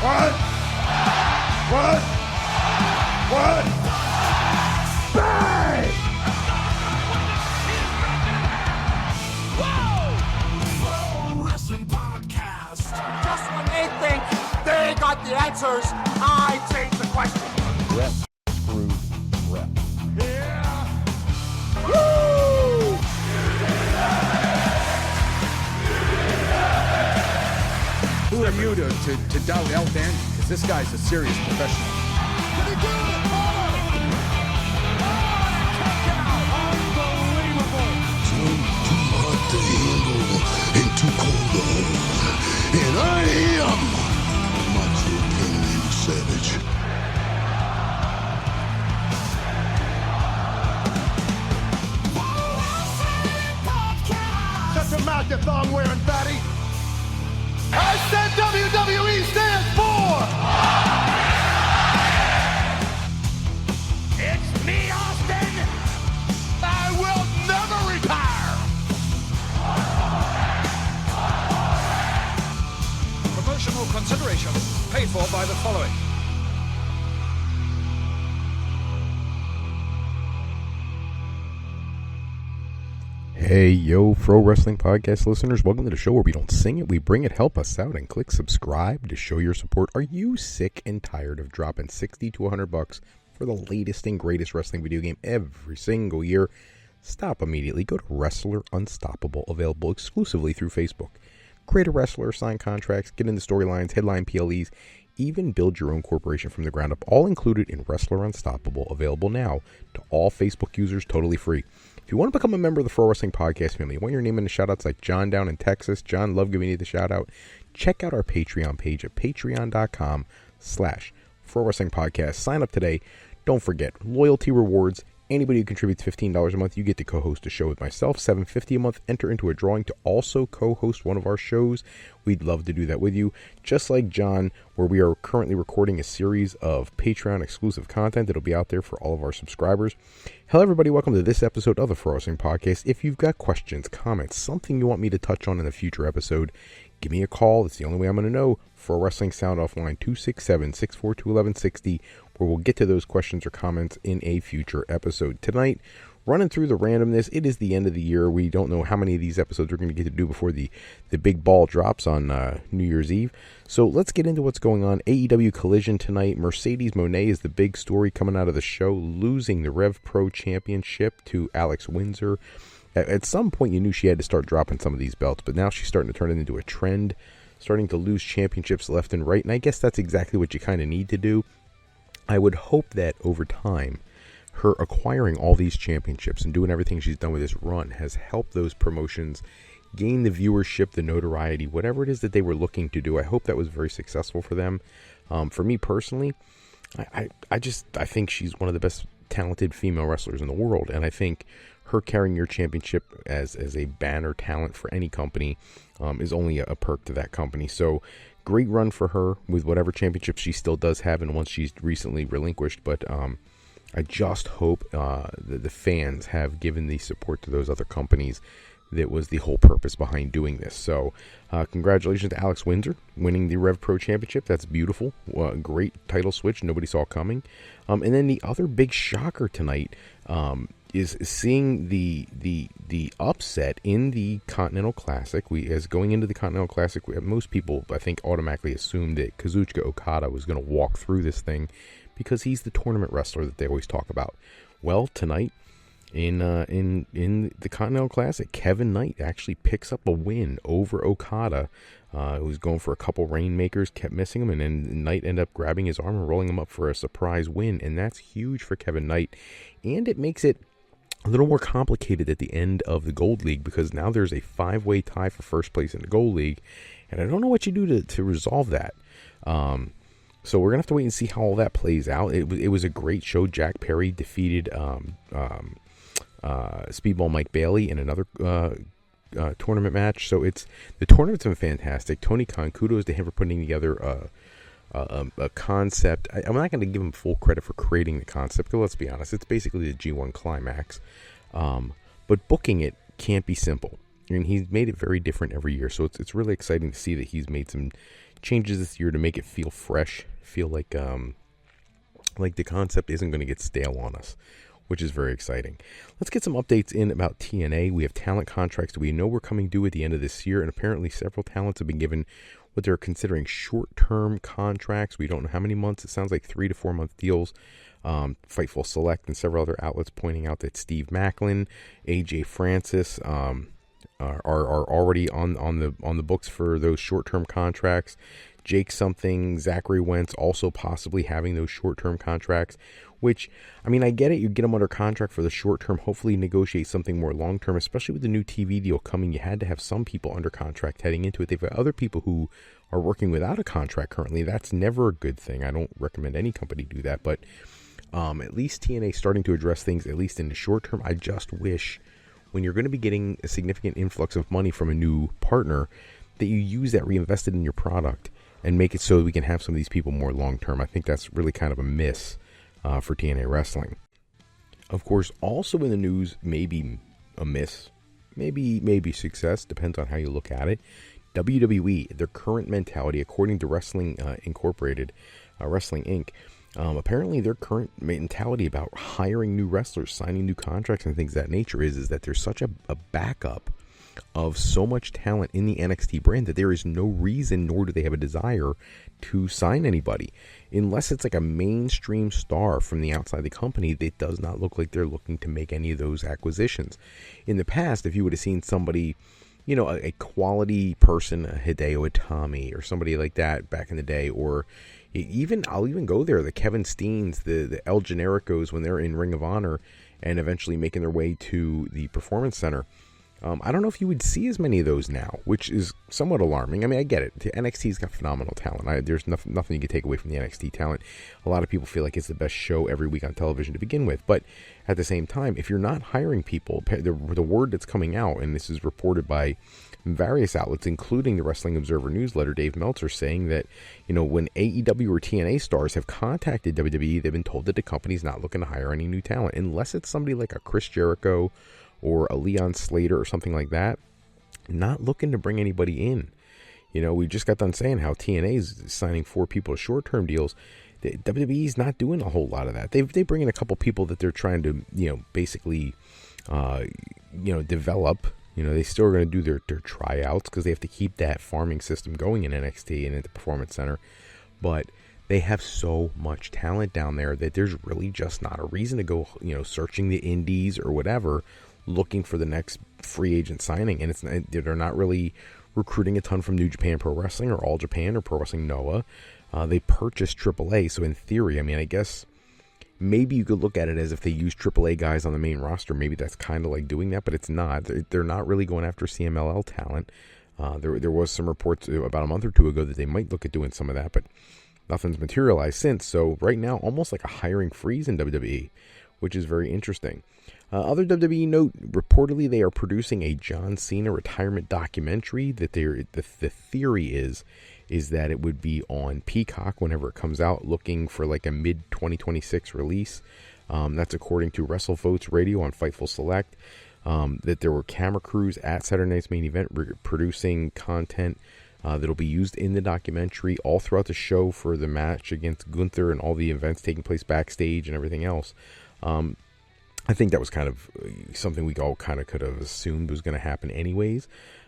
What? Bang! Wrestling podcast. Just when they think they got the answers, I change the question. Rep, screw, rep. Yeah. Woo! Who are you to doubt El Dandy? Because this guy's a serious professional. Did he do it? Too hot to handle and too cold to hold. And I am Macho King Savage. Shut your mouth, you thong-wearing fatty. I said WWE stands for... It's me, Austin. I will never retire. Promotional consideration paid for by the following. Hey, yo, Pro Wrestling Podcast listeners, welcome to the show where we don't sing it, we bring it. Help us out and click subscribe to show your support. Are you sick and tired of dropping $60 to $100 for the latest and greatest wrestling video game every single year? Stop immediately. Go to Wrestler Unstoppable, available exclusively through Facebook. Create a wrestler, sign contracts, get into storylines, headline PLEs, even build your own corporation from the ground up, all included in Wrestler Unstoppable, available now to all Facebook users, totally free. If you want to become a member of the Pro Wrestling Podcast family, you want your name in the shoutouts like John down in Texas, John, love giving you the shout out, check out our Patreon page at patreon.com/Pro Wrestling Podcast. Sign up today. Don't forget, loyalty rewards. Anybody who contributes $15 a month, you get to co-host a show with myself. $7.50 a month, enter into a drawing to also co-host one of our shows. We'd love to do that with you. Just like John, where we are currently recording a series of Patreon exclusive content that'll be out there for all of our subscribers. Hello everybody, welcome to this episode of the Pro Wrestling Podcast. If you've got questions, comments, something you want me to touch on in a future episode, give me a call. It's the only way I'm going to know. Pro Wrestling Sound Off line 267-642-1160, where we'll get to those questions or comments in a future episode. Tonight, running through the randomness, it is the end of the year. We don't know how many of these episodes we're going to get to do before the big ball drops on New Year's Eve. So let's get into what's going on. AEW Collision tonight. Mercedes Moné is the big story coming out of the show, losing the Rev Pro Championship to Alex Windsor. At some point, you knew she had to start dropping some of these belts, but now she's starting to turn it into a trend, starting to lose championships left and right, and I guess that's exactly what you kind of need to do. I would hope that over time, her acquiring all these championships and doing everything she's done with this run has helped those promotions gain the viewership, the notoriety, whatever it is that they were looking to do. I hope that was very successful for them. For me personally, I think she's one of the best talented female wrestlers in the world, and I think her carrying your championship as a banner talent for any company is only a perk to that company. So great run for her with whatever championship she still does have and once she's recently relinquished. But I just hope that the fans have given the support to those other companies that was the whole purpose behind doing this. So congratulations to Alex Windsor winning the Rev Pro Championship. That's beautiful. Great title switch. Nobody saw coming. And then the other big shocker tonight is seeing the upset in the Continental Classic. As going into the Continental Classic, most people, I think, automatically assumed that Kazuchika Okada was going to walk through this thing because he's the tournament wrestler that they always talk about. Well, tonight in the Continental Classic, Kevin Knight actually picks up a win over Okada, who was going for a couple rainmakers, kept missing him, and then Knight ended up grabbing his arm and rolling him up for a surprise win, and that's huge for Kevin Knight, and it makes it a little more complicated at the end of the Gold League because now there's a 5-way tie for first place in the Gold League, and I don't know what you do to resolve that. So we're going to have to wait and see how all that plays out. It was a great show. Jack Perry defeated Speedball Mike Bailey in another tournament match. So the tournament's been fantastic. Tony Khan, kudos to him for putting together a concept. I'm not going to give him full credit for creating the concept, because let's be honest, it's basically the G1 Climax. But booking it can't be simple. And he's made it very different every year. So it's really exciting to see that he's made some changes this year to make it feel fresh, feel like the concept isn't going to get stale on us, which is very exciting. Let's get some updates in about TNA. We have talent contracts that we know we're coming due at the end of this year, and apparently several talents have been given what they're considering short-term contracts. We don't know how many months. It sounds like 3 to 4 month deals. Fightful Select and several other outlets pointing out that Steve Macklin, AJ Francis are already on the books for those short-term contracts. Jake something, Zachary Wentz also possibly having those short-term contracts, which, I mean, I get it. You get them under contract for the short-term, hopefully negotiate something more long-term, especially with the new TV deal coming. You had to have some people under contract heading into it. They've got other people who are working without a contract currently. That's never a good thing. I don't recommend any company do that, but at least TNA starting to address things, at least in the short term. I just wish when you're going to be getting a significant influx of money from a new partner that you use that reinvested in your product and make it so we can have some of these people more long-term. I think that's really kind of a miss for TNA Wrestling. Of course, also in the news, maybe a miss, maybe success, depends on how you look at it. WWE, their current mentality, according to Wrestling Incorporated, Wrestling Inc., apparently their current mentality about hiring new wrestlers, signing new contracts and things of that nature is that there's such a backup of so much talent in the NXT brand that there is no reason, nor do they have a desire to sign anybody. Unless it's like a mainstream star from the outside the company, it does not look like they're looking to make any of those acquisitions. In the past, if you would have seen somebody, you know, a quality person, a Hideo Itami or somebody like that back in the day, or I'll even go there, the Kevin Steens, the El Genericos when they're in Ring of Honor and eventually making their way to the Performance Center. I don't know if you would see as many of those now, which is somewhat alarming. I mean, I get it. The NXT's got phenomenal talent. There's nothing you can take away from the NXT talent. A lot of people feel like it's the best show every week on television to begin with. But at the same time, if you're not hiring people, the word that's coming out, and this is reported by various outlets, including the Wrestling Observer newsletter, Dave Meltzer, saying that, you know, when AEW or TNA stars have contacted WWE, they've been told that the company's not looking to hire any new talent, unless it's somebody like a Chris Jericho or a Leon Slater or something like that. Not looking to bring anybody in. You know, we just got done saying how TNA is signing 4 people to short-term deals. The WWE's not doing a whole lot of that. They bring in a couple people that they're trying to, you know, basically, develop. You know, they still are going to do their tryouts because they have to keep that farming system going in NXT and at the Performance Center. But they have so much talent down there that there's really just not a reason to go, you know, searching the indies or whatever, looking for the next free agent signing. And they're not really recruiting a ton from New Japan Pro Wrestling or All Japan or Pro Wrestling Noah. They purchased AAA, so in theory, I mean, I guess maybe you could look at it as if they use AAA guys on the main roster. Maybe that's kind of like doing that, but it's not. They're not really going after CMLL talent. There was some reports about a month or two ago that they might look at doing some of that, but nothing's materialized since. So right now, almost like a hiring freeze in WWE, which is very interesting. Other WWE note, reportedly they are producing a John Cena retirement documentary. That the theory is that it would be on Peacock whenever it comes out, looking for like a mid-2026 release. That's according to WrestleVotes Radio on Fightful Select. That there were camera crews at Saturday Night's Main Event producing content that'll be used in the documentary all throughout the show for the match against Gunther and all the events taking place backstage and everything else. I think that was kind of something we all kind of could have assumed was going to happen anyways.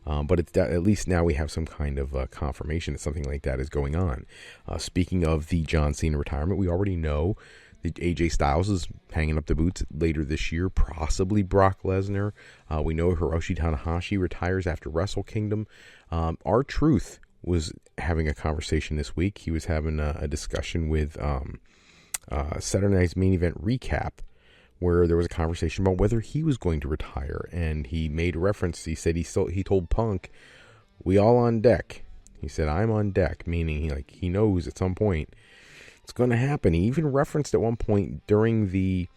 But it's at least now we have some kind of confirmation that something like that is going on. Speaking of the John Cena retirement, we already know that AJ Styles is hanging up the boots later this year, possibly Brock Lesnar. We know Hiroshi Tanahashi retires after Wrestle Kingdom. R-Truth was having a conversation this week. He was having a discussion with Saturday Night's Main Event Recap, where there was a conversation about whether he was going to retire, and he made a reference. He said he told Punk, "We all on deck." He said, "I'm on deck," meaning he knows at some point it's going to happen. He even referenced at one point during the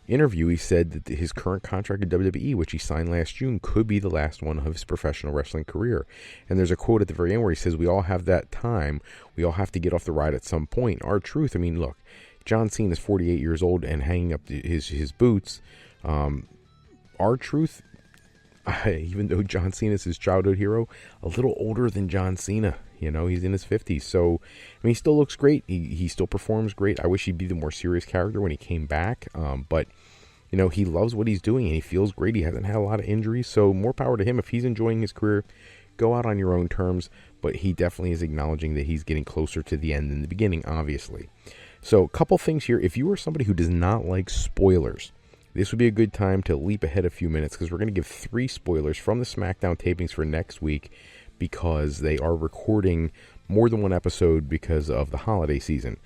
interview, he said that his current contract at WWE, which he signed last June, could be the last one of his professional wrestling career. And there's a quote at the very end where he says, "We all have that time. We all have to get off the ride at some point." R-Truth, I mean, look, John Cena is 48 years old and hanging up his boots. R-Truth, even though John Cena is his childhood hero, a little older than John Cena. You know, he's in his 50s. So, I mean, he still looks great. He still performs great. I wish he'd be the more serious character when he came back. But, you know, he loves what he's doing and he feels great. He hasn't had a lot of injuries. So, more power to him. If he's enjoying his career, go out on your own terms. But he definitely is acknowledging that he's getting closer to the end than the beginning, obviously. So, a couple things here. If you are somebody who does not like spoilers, this would be a good time to leap ahead a few minutes because we're going to give 3 spoilers from the Smackdown tapings for next week because they are recording more than one episode because of the holiday season.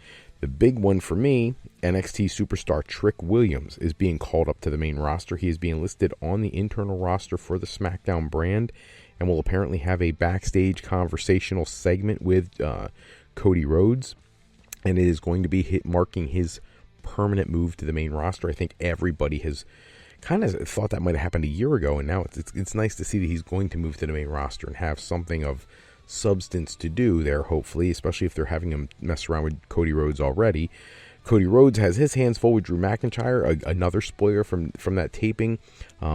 The big one for me, NXT superstar Trick Williams is being called up to the main roster. He is being listed on the internal roster for the Smackdown brand and will apparently have a backstage conversational segment with Cody Rhodes. And it is going to be marking his permanent move to the main roster. I think everybody has kind of thought that might have happened a year ago, and now it's nice to see that he's going to move to the main roster and have something of substance to do there, hopefully, especially if they're having him mess around with Cody Rhodes already. Cody Rhodes has his hands full with Drew McIntyre, another spoiler from that taping.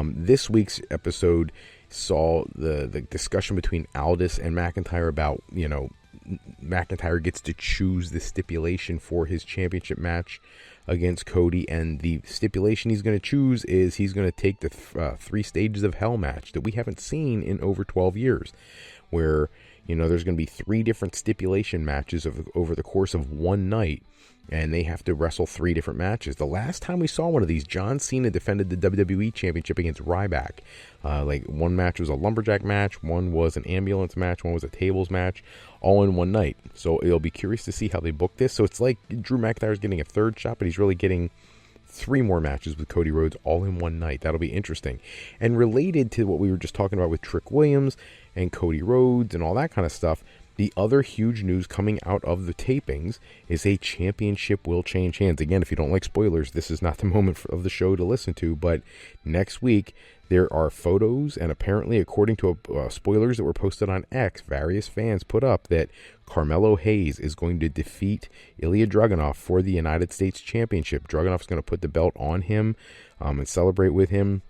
This week's episode saw the discussion between Aldis and McIntyre about, you know, McIntyre gets to choose the stipulation for his championship match against Cody, and the stipulation he's going to choose is he's going to take the 3 stages of hell match that we haven't seen in over 12 years, where, you know, there's going to be 3 different stipulation matches over the course of one night, and they have to wrestle 3 different matches. The last time we saw one of these, John Cena defended the WWE Championship against Ryback. Like, one match was a lumberjack match, one was an ambulance match, one was a tables match, all in one night. So it'll be curious to see how they book this. So it's like Drew McIntyre's getting a 3rd shot, but he's really getting 3 more matches with Cody Rhodes all in one night. That'll be interesting. And related to what we were just talking about with Trick Williams and Cody Rhodes and all that kind of stuff, the other huge news coming out of the tapings is a championship will change hands. Again, if you don't like spoilers, this is not the moment of the show to listen to, but next week there are photos, and apparently, according to spoilers that were posted on X, various fans put up that Carmelo Hayes is going to defeat Ilya Dragunov for the United States Championship. Dragunov's going to put the belt on him and celebrate with him.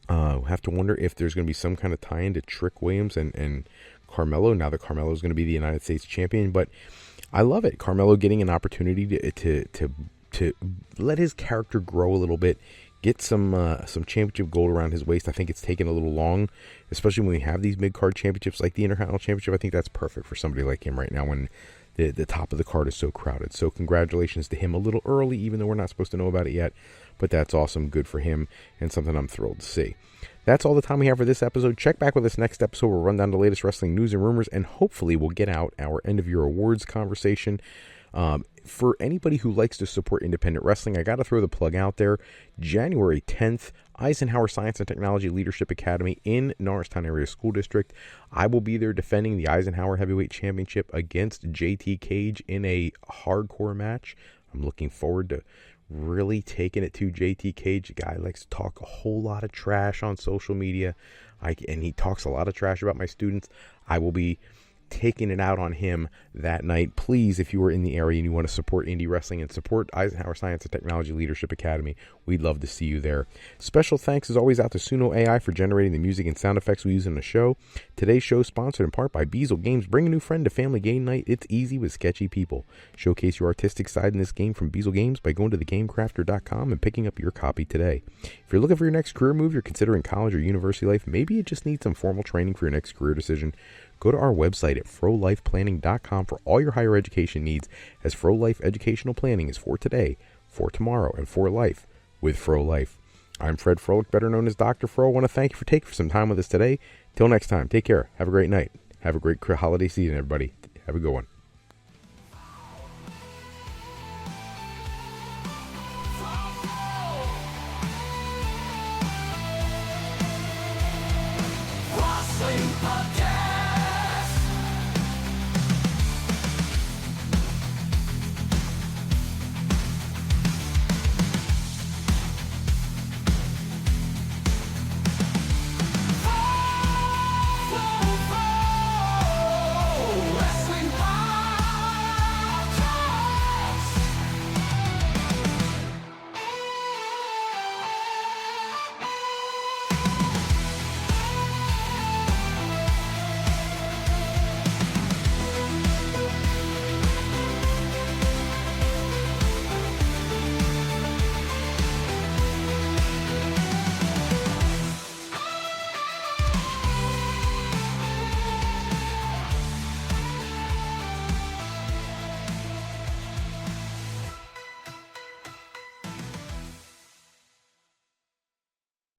We'll have to wonder if there's going to be some kind of tie-in to Trick Williams and Carmelo, now that Carmelo is going to be the United States champion. But I love it. Carmelo getting an opportunity to let his character grow a little bit, get some championship gold around his waist. I think it's taken a little long, especially when we have these mid-card championships like the Intercontinental Championship. I think that's perfect for somebody like him right now when the top of the card is so crowded. So congratulations to him a little early, even though we're not supposed to know about it yet. But that's awesome. Good for him and something I'm thrilled to see. That's all the time we have for this episode. Check back with us next episode. We'll run down the latest wrestling news and rumors, and hopefully we'll get out our end-of-year awards conversation. For anybody who likes to support independent wrestling, I got to throw the plug out there. January 10th, Eisenhower Science and Technology Leadership Academy in Norristown Area School District. I will be there defending the Eisenhower Heavyweight Championship against JT Cage in a hardcore match. I'm looking forward to really taking it to JT Cage. The guy likes to talk a whole lot of trash on social media, and he talks a lot of trash about my students. I will be taking it out on him that night. Please, if you are in the area and you want to support indie wrestling and support Eisenhower Science and Technology Leadership Academy, we'd love to see you there. Special thanks as always out to Suno AI for generating the music and sound effects we use in the show. Today's show is sponsored in part by Beazle Games. Bring a new friend to family game night. It's easy with Sketchy people. Showcase your artistic side in this game from Beazle Games by going to thegamecrafter.com and picking up your copy today. If you're looking for your next career move, you're considering college or university life, maybe you just need some formal training for your next career decision, go to our website at frolifeplanning.com for all your higher education needs, as Fro Life Educational Planning is for today, for tomorrow, and for life with Fro Life. I'm Fred Froelich, better known as Dr. Fro. I want to thank you for taking some time with us today. Till next time, take care. Have a great night. Have a great holiday season, everybody. Have a good one.